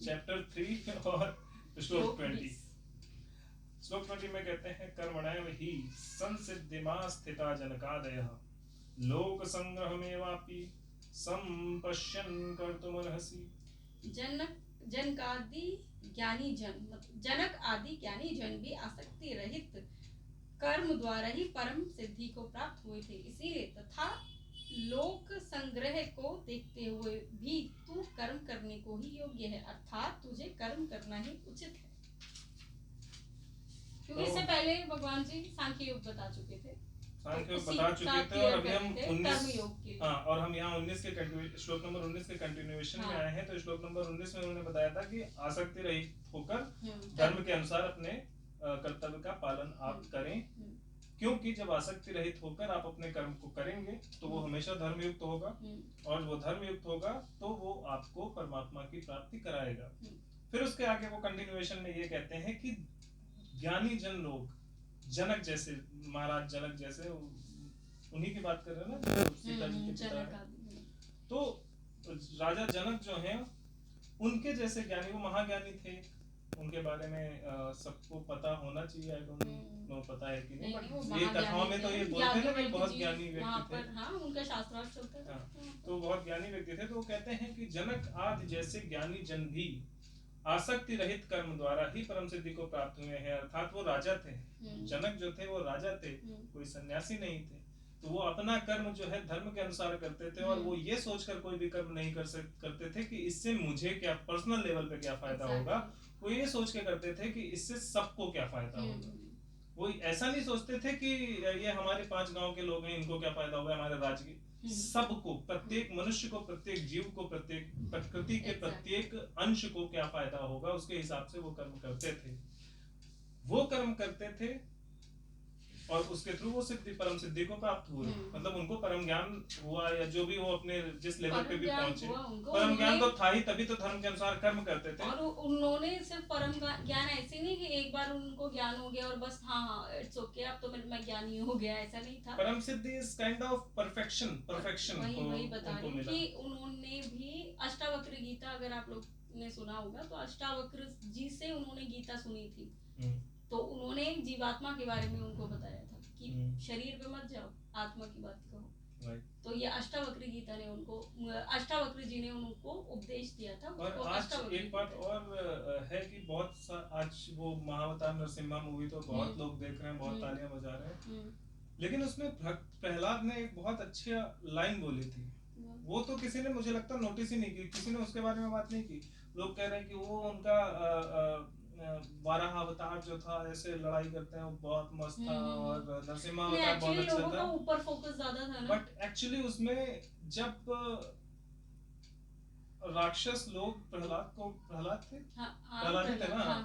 Chapter 3 और श्लोक 20। श्लोक 20 में कहते हैं कर्मणैव हि संसिद्धिमा स्थिता जनकादयः लोक संग्रहमेवापि संपश्यन् कर्तुमर्हसि। जनक आदि ज्ञानी जन भी आसक्ति रहित कर्म द्वारा ही परम सिद्धि को प्राप्त हुए थे। इसीलिए तथा लोक संग्रह को देखते हुए भी तू कर्म करने को ही योग्य है, अर्थात तुझे कर्म करना ही उचित है। क्योंकि इससे पहले भगवान जी सांख्य योग बता चुके थे, और अभी हम 19 और हम यहाँ 19 के श्लोक नंबर 19 के कंटिन्यूएशन में आए हैं। तो श्लोक नंबर 19 में उन्होंने बताया था कि आसक्ति रहित होकर धर्म के अनुसार अपने कर्तव्य का पालन आप करें, क्योंकि जब आसक्ति रहित होकर आप अपने कर्म को करेंगे तो वो हमेशा धर्मयुक्त होगा, और वो धर्मयुक्त होगा तो वो आपको परमात्मा की प्राप्ति कराएगा। फिर उसके आगे वो कंटिन्यूएशन में ये कहते हैं कि ज्ञानी जन लोग, जनक जैसे, महाराज जनक जैसे, उन्हीं की बात कर रहे हैं ना, सीता जी के पिता। तो राजा जनक जो हैं उनके जैसे ज्ञानी, वो महाज्ञानी थे, उनके बारे में सबको पता होना चाहिए। आई डोंट नो पता है कि नहीं, बट ये कथाओं में तो ये बोलते हैं कि बहुत ज्ञानी व्यक्ति थे। हाँ, उनका शास्त्रार्थ चलता था। तो बहुत ज्ञानी व्यक्ति थे। तो वो कहते हैं कि जनक आदि जैसे ज्ञानी जन भी आसक्ति रहित कर्म द्वारा ही परम सिद्धि को प्राप्त हुए हैं, अर्थात वो राजा थे। जनक जो थे वो राजा थे, कोई सन्यासी नहीं थे। तो वो अपना कर्म जो है धर्म के अनुसार करते थे, और वो ये सोचकर कोई भी कर्म नहीं करते थे कि इससे मुझे क्या पर्सनल लेवल पे क्या फायदा होगा। वो ये सोच के करते थे कि इससे सबको क्या फायदा होगा। वो ऐसा नहीं सोचते थे कि ये हमारे 5 गांव के लोग हैं, इनको क्या फायदा होगा, हमारे राज्य के। सबको, प्रत्येक मनुष्य को, प्रत्येक जीव को, प्रत्येक प्रकृति के प्रत्येक अंश को क्या फायदा होगा, उसके हिसाब से वो कर्म करते थे। वो कर्म करते थे और उसके थ्रू वो सिद्धि, परम सिद्धि को प्राप्त हुए। मतलब उनको परम ज्ञान हुआ, या जो भी वो अपने जिस लेवल पे भी पहुंचे, परम ज्ञान तो था ही, तभी तो धर्म के अनुसार कर्म करते थे। और उन्होंने सिर्फ परम ज्ञान ऐसे नहीं कि एक बार उनको ज्ञान हो गया और बस हाँ इट्स ओके अब तो मैं ज्ञानी हो गया, ऐसा नहीं था। परम सिद्धि इज काइंड ऑफ परफेक्शन वही बता रही कि उन्होंने भी अष्टावक्र गीता, अगर आप लोग ने सुना होगा तो अष्टावक्र जी से उन्होंने गीता सुनी थी। तो उन्होंने जीवात्मा के बारे में उनको बताया था कि शरीर पे मत जाओ, आत्मा की बात करो। तो ये अष्टावक्र गीता ने उनको, अष्टावक्र जी ने उनको उपदेश दिया था। और आज एक बात और है कि बहुत आज वो महाअवतार नरसिम्हा मूवी तो बहुत लोग देख रहे हैं, बहुत तालियां बजा रहे हैं, लेकिन उसमें भक्त प्रहलाद ने एक बहुत अच्छा लाइन बोली थी। वो तो किसी ने, मुझे लगता, नोटिस ही नहीं की, किसी ने उसके बारे में बात नहीं की। लोग कह रहे हैं कि वो उनका 12 अवतार जो था, ऐसे लड़ाई करते हैं, वो बहुत मस्त था, और नरसिम्हा अवतार बहुत अच्छा था। ऊपर फोकस ज्यादा था ना, बट एक्चुअली उसमें जब राक्षस लोग प्रहलाद थे ना,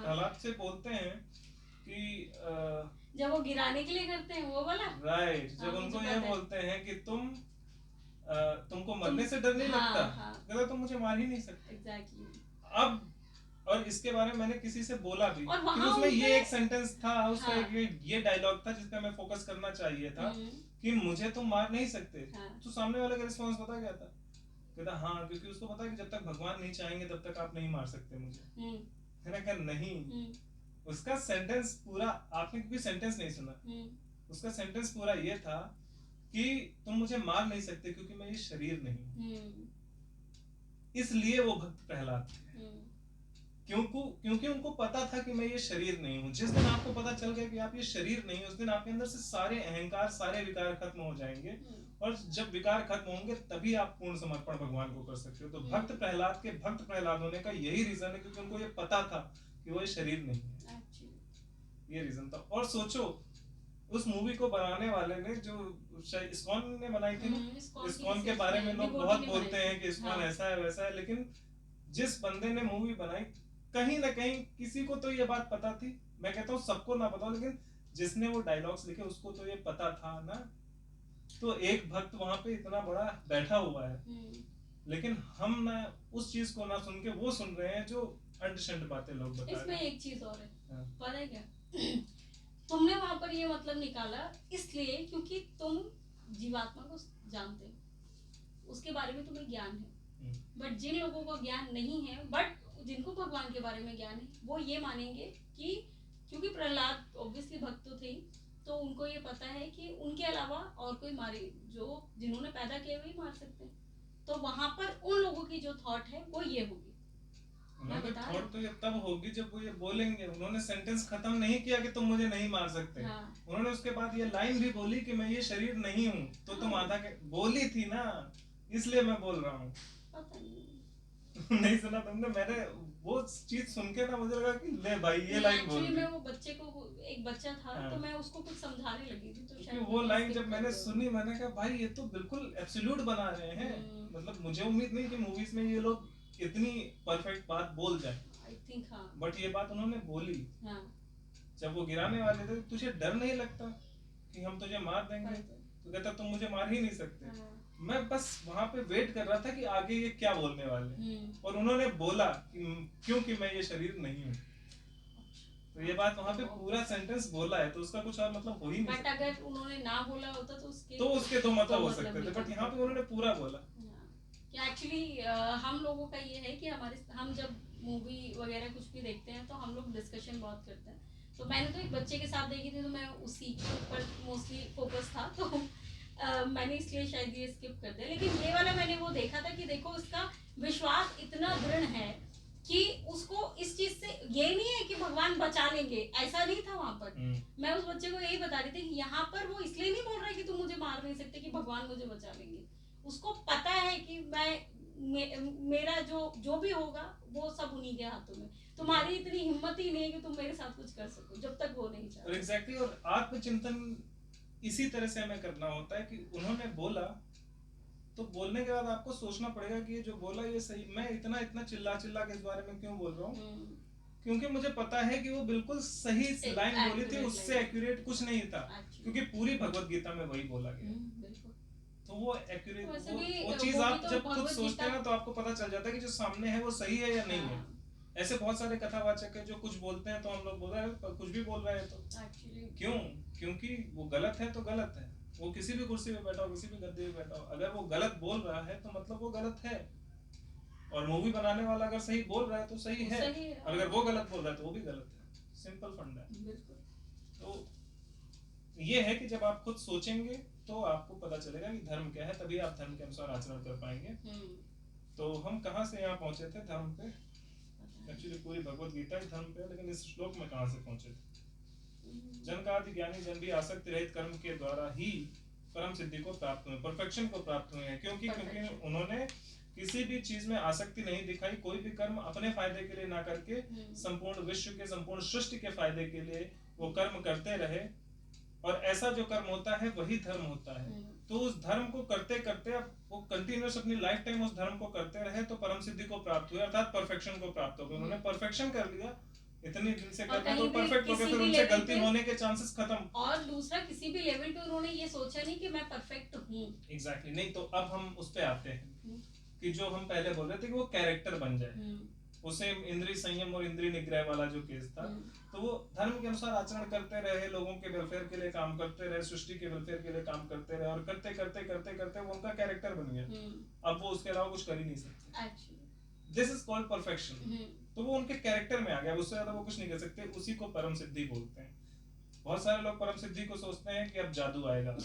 प्रहलाद से बोलते हैं कि जब वो गिराने के लिए करते हैं वो वाला, राइट, जब उनको ये बोलते हैं कि तुमको मरने से डर नहीं लगता, कहता तुम मुझे मार ही नहीं सकते। एग्जैक्टली। अब और इसके बारे में मैंने किसी से बोला भी कि उसमें ये एक सेंटेंस था, उसका ये डायलॉग था जिस पे मैं फोकस करना चाहिए था कि मुझे तुम मार नहीं सकते। तो सामने वाले का रिस्पॉन्स पता क्या था? कहता हाँ, क्योंकि उसको पता है कि जब तक भगवान नहीं चाहेंगे तब तक आप नहीं मार सकते मुझे। मैंने कहा नहीं, उसका सेंटेंस पूरा आपने, क्योंकि सेंटेंस नहीं सुना, उसका सेंटेंस पूरा ये था कि तुम मुझे मार नहीं सकते क्योंकि मैं ये शरीर नहीं। इसलिए वो भक्त प्रहलाद थे, क्योंकि उनको पता था कि मैं ये शरीर नहीं हूँ। जिस दिन आपको पता चल गया कि आप ये शरीर नहीं, उस दिन आपके अंदर से सारे अहंकार, सारे विकार खत्म हो जाएंगे, और जब विकार खत्म होंगे तभी आप पूर्ण समर्पण भगवान को कर सकते हो। तो भक्त प्रहलाद के भक्त प्रहलाद होने का यही रीजन है, क्योंकि उनको ये पता था कि वो ये शरीर नहीं है। ये रीजन था। और सोचो, उस मूवी को बनाने वाले ने, जो इस्कॉन ने बनाई थी, इस्कॉन के बारे में लोग बहुत बोलते हैं कि इस्कॉन ऐसा है वैसा है, लेकिन जिस बंदे ने मूवी बनाई, कहीं ना कहीं किसी को तो ये बात पता थी। मैं कहता हूँ सबको ना पता हो, लेकिन जिसने वो डायलॉग्स लिखे उसको तो ये पता था ना। तो एक भक्त वहां पे इतना बड़ा बैठा हुआ है, लेकिन हम ना उस चीज को ना सुन के वो सुन रहे हैं जो अंट बातें लोग बता रहे हैं। इसमें एक चीज और है, पता है क्या? तुमने वहां पर ये मतलब निकाला इसलिए क्योंकि तुम जीवात्मा को जानते हो, उसके बारे में तुम्हें ज्ञान है। बट जिन लोगों को ज्ञान नहीं है, बट जिनको भगवान के बारे में ज्ञान है वो ये मानेंगे कि क्योंकि प्रहलाद ऑब्वियसली भक्त तो थे, तो उनको ये पता है कि उनके अलावा और कोई मारे, जो जिन्होंने पैदा किया वही मार सकते हैं। तो वहां पर उन लोगों की जो थॉट है वो ये होगी। थॉट तो ये तब होगी जब वो ये बोलेंगे। उन्होंने सेंटेंस खत्म नहीं किया कि तुम मुझे नहीं मार सकते। हाँ। उन्होंने उसके बाद ये लाइन भी बोली कि मैं ये शरीर नहीं हूँ। तो तुम आधा के बोली थी ना, इसलिए मैं बोल रहा हूँ। नहीं सुना तुमने? मैंने वो चीज सुन के ना मुझे लगा कि ले भाई ये लाइन बोल दी। मैं वो बच्चे को, एक बच्चा था, हाँ। तो मैं उसको कुछ समझाने लगी थी, तो शायद वो लाइन जब मैंने सुनी, मैंने कहा भाई ये तो बिल्कुल एब्सोल्यूट बना रहे हैं। मतलब मुझे उम्मीद नहीं कि मूवीज में ये लोग इतनी परफेक्ट बात बोल जाए। आई थिंक हाँ। बट ये बात उन्होंने बोली। हाँ। जब वो गिराने वाले थे, तुझे डर नहीं लगता कि हम तुझे मार देंगे? तो कहता तुम मुझे मार ही नहीं सकते। हाँ। मैं बस वहां पे वेट कर रहा था कि आगे ये क्या बोलने वाले। और उन्होंने बोला क्योंकि मैं ये शरीर नहीं हूँ। तो ये बात वहाँ पे पूरा सेंटेंस बोला है, तो उसका कुछ और मतलब हो ही नहीं। बट अगर उन्होंने ना बोला होता तो उसके दो मतलब हो सकते थे, बट यहाँ पे उन्होंने पूरा बोला। एक्चुअली हम लोगों का ये है कि हम जब मूवी वगैरह कुछ भी देखते हैं तो हम लोग डिस्कशन बहुत करते हैं। तो मैंने तो एक बच्चे के साथ देखी थी, तो मैं उसी के ऊपर मोस्टली फोकस था, तो मैंने इसलिए शायद ये स्किप कर दिया। लेकिन ये वाला मैंने वो देखा था कि देखो उसका विश्वास इतना दृढ़ है कि उसको इस चीज से ये नहीं है कि भगवान बचा लेंगे, ऐसा नहीं था वहां पर। मैं उस बच्चे को यही बता रही थी कि यहाँ पर वो इसलिए नहीं बोल रहा है कि तुम मुझे मार नहीं सकते कि भगवान मुझे बचा लेंगे। उसको पता है कि मेरा जो भी होगा वो सब उन्हीं के हाथों में। तुम्हारी इतनी हिम्मत ही नहीं है कि तुम मेरे साथ कुछ कर सको जब तक वो नहीं चाहते। एग्जैक्टली। और आत्मचिंतन इसी तरह से हमें करना होता है कि उन्होंने बोला तो बोलने के बाद आपको सोचना पड़ेगा कि ये जो बोला ये सही। मैं इतना चिल्ला के इस बारे में क्यों बोल रहा हूँ? क्योंकि मुझे पता है कि वो बिल्कुल सही लाइन बोली थी, उससे एक्यूरेट कुछ नहीं था, क्योंकि पूरी भगवत गीता में वही बोला गया। तो वो एक्यूरेट, वो चीज आप जब खुद सोचते हैं ना तो आपको पता चल जाता है कि जो सामने है वो सही है या नहीं है। ऐसे बहुत सारे कथावाचक है जो कुछ बोलते हैं तो हम लोग बोल रहे हैं कुछ भी बोल रहे हैं, तो क्यों? क्योंकि वो गलत है तो गलत है। वो किसी भी कुर्सी पे बैठा हो, किसी भी गद्दे पे बैठा हो, अगर वो गलत बोल रहा है तो मतलब वो गलत है। और मूवी बनाने वाला अगर सही बोल रहा है तो सही है, और अगर वो गलत बोल रहा है तो वो भी गलत है। सिंपल फंडा है। तो ये है कि जब आप खुद सोचेंगे तो आपको पता चलेगा कि धर्म क्या है, तभी आप धर्म के अनुसार आचरण कर पाएंगे। तो हम कहाँ से यहाँ पहुंचे थे धर्म पे? एक्चुअली पूरी भगवत गीता ही धर्म पे, लेकिन इस श्लोक में कहाँ से पहुंचे थे? जन का आदि ज्ञानी जन भी आसक्ति रहित कर्म के द्वारा ही परम सिद्धि को प्राप्त हुए, परफेक्शन को प्राप्त हुए हैं। क्योंकि उन्होंने किसी भी चीज में आसक्ति नहीं दिखाई, कोई भी कर्म अपने फायदे के लिए ना करके संपूर्ण विश्व के, संपूर्ण सृष्टि के फायदे के लिए वो कर्म करते रहे। और ऐसा जो कर्म होता है वही धर्म होता है। तो उस धर्म को करते करते अब वो कंटिन्यूअस अपनी लाइफ टाइम उस धर्म को करते रहे तो परम सिद्धि को प्राप्त हुए, अर्थात परफेक्शन को प्राप्त हो गए। उन्होंने परफेक्शन कर लिया, इतनी दिन से करना तो परफेक्ट हो गया, फिर उनसे गलती होने के चांसेस खत्म। और दूसरा, किसी भी लेवल पे उन्होंने ये सोचा नहीं कि मैं परफेक्ट हूँ। एग्जैक्टली नहीं। तो अब हम उस पे आते हैं कि जो हम पहले बोल रहे थे कि वो कैरेक्टर बन जाए। उसे इंद्रिय संयम और इंद्रिय निग्रह वाला जो केस था, तो वो धर्म के अनुसार आचरण करते रहे, लोगों के वेलफेयर के लिए काम करते रहे, सृष्टि के वेलफेयर के लिए काम करते रहे, और करते करते करते करते वो उनका कैरेक्टर बन गया। अब वो उसके अलावा कुछ कर ही नहीं सकते। This is called perfection. तो वो उनके कैरेक्टर में आ गया, उससे ज्यादा वो कुछ नहीं कर सकते। उसी को परम सिद्धि बोलते हैं। बहुत सारे लोग परम सिद्धि को सोचते हैं कि अब जादू आएगा,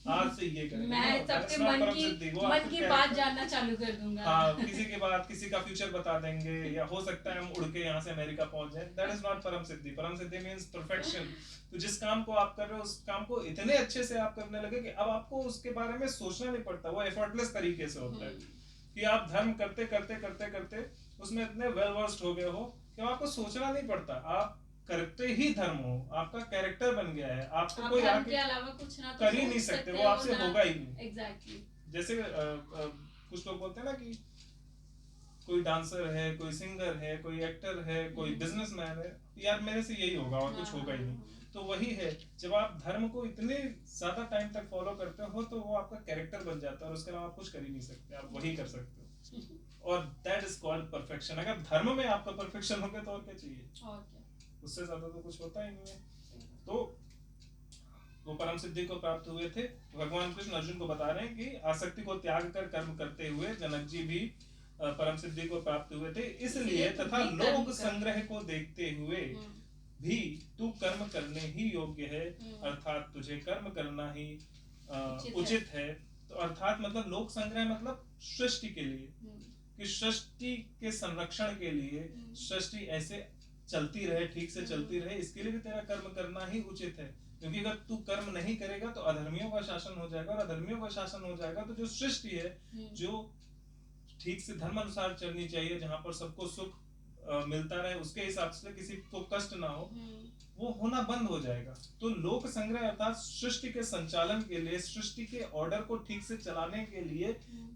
आज से ये करेंगे, मैं सबके मन की बात जानना चालू कर दूंगा। हाँ, किसी की बात, किसी का फ्यूचर बता देंगे, या हो सकता है हम उड़ के यहाँ से अमेरिका पहुंच जाए। दैट इज नॉट परम सिद्धि। परम सिद्धि मींस परफेक्शन। तो जिस काम को आप कर रहे हो उस काम को इतने अच्छे से आप करने लगे कि अब आपको उसके बारे में सोचना नहीं पड़ता। वो एफर्टलेस तरीके से होता है कि आप धर्म करते करते करते करते उसमें इतने वेल वर्स्ड हो गए हो कि आपको सोचना नहीं पड़ता। आप करते ही धर्म हो, आपका कैरेक्टर बन गया है। आपको कोई आके अलावा कुछ ना कर ही नहीं सकते, वो आपसे होगा ही नहीं। एग्जैक्टली। जैसे कुछ लोग बोलते हैं ना कि कोई डांसर है, कोई सिंगर है, कोई एक्टर है, कोई बिजनेसमैन है, यार मेरे से यही होगा और कुछ होगा ही नहीं। तो वही है, जब आप धर्म को इतने ज्यादा टाइम तक फॉलो करते हो तो वो आपका कैरेक्टर बन जाता है, और उसके अलावा आप कुछ कर ही नहीं सकते, आप वही कर सकते हो। और दैट इज कॉल्ड परफेक्शन। अगर धर्म में आपका परफेक्शन हो गया तो और क्या चाहिए? उससे ज्यादा तो कुछ होता ही नहीं है। तो वो परम सिद्धि को प्राप्त हुए थे। भगवान कृष्ण अर्जुन को बता रहे हैं कि आसक्ति को त्याग कर कर्म करते हुए जनक जी भी परम सिद्धि को प्राप्त हुए थे। इसलिए तथा लोक संग्रह को देखते हुए भी तू कर्म करने ही योग्य है, अर्थात तुझे कर्म करना ही उचित है। तो अर्थात मतलब लोक संग्रह मतलब सृष्टि के लिए, कि सृष्टि के संरक्षण के लिए सृष्टि ऐसे चलती रहे, ठीक से चलती रहे, इसके लिए भी तेरा कर्म करना ही उचित है। क्योंकि अगर तू कर्म नहीं करेगा तो अधर्मियों का शासन हो जाएगा, और अधर्मियों का शासन हो जाएगा तो जो सृष्टि है, जो ठीक से धर्म अनुसार चलनी चाहिए, जहाँ पर सबको सुख मिलता रहे, उसके हिसाब से किसी को कष्ट ना हो, वो होना बंद हो जाएगा। तो लोक संग्रह अर्थात सृष्टि के संचालन के लिए, सृष्टि के ऑर्डर को ठीक से चलाने के लिए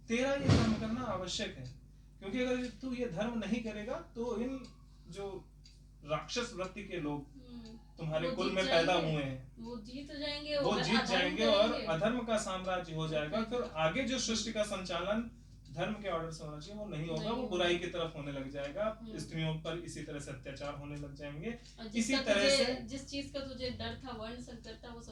तेरा ये कर्म करना आवश्यक है। क्योंकि अगर तू ये धर्म नहीं करेगा तो इन जो राक्षस वृत्ति के लोग तुम्हारे कुल में पैदा हुए हैं, वो जीत जाएंगे, और अधर्म का साम्राज्य हो जाएगा। फिर आगे जो सृष्टि का संचालन धर्म के ऑर्डर से होना चाहिए वो नहीं होगा, वो बुराई की तरफ होने लग जाएगा। स्त्रियों पर इसी तरह से अत्याचार होने लग जाएंगे। इसी तरह से जिस चीज का तुझे डर था, वर्ण संकरता, वो सब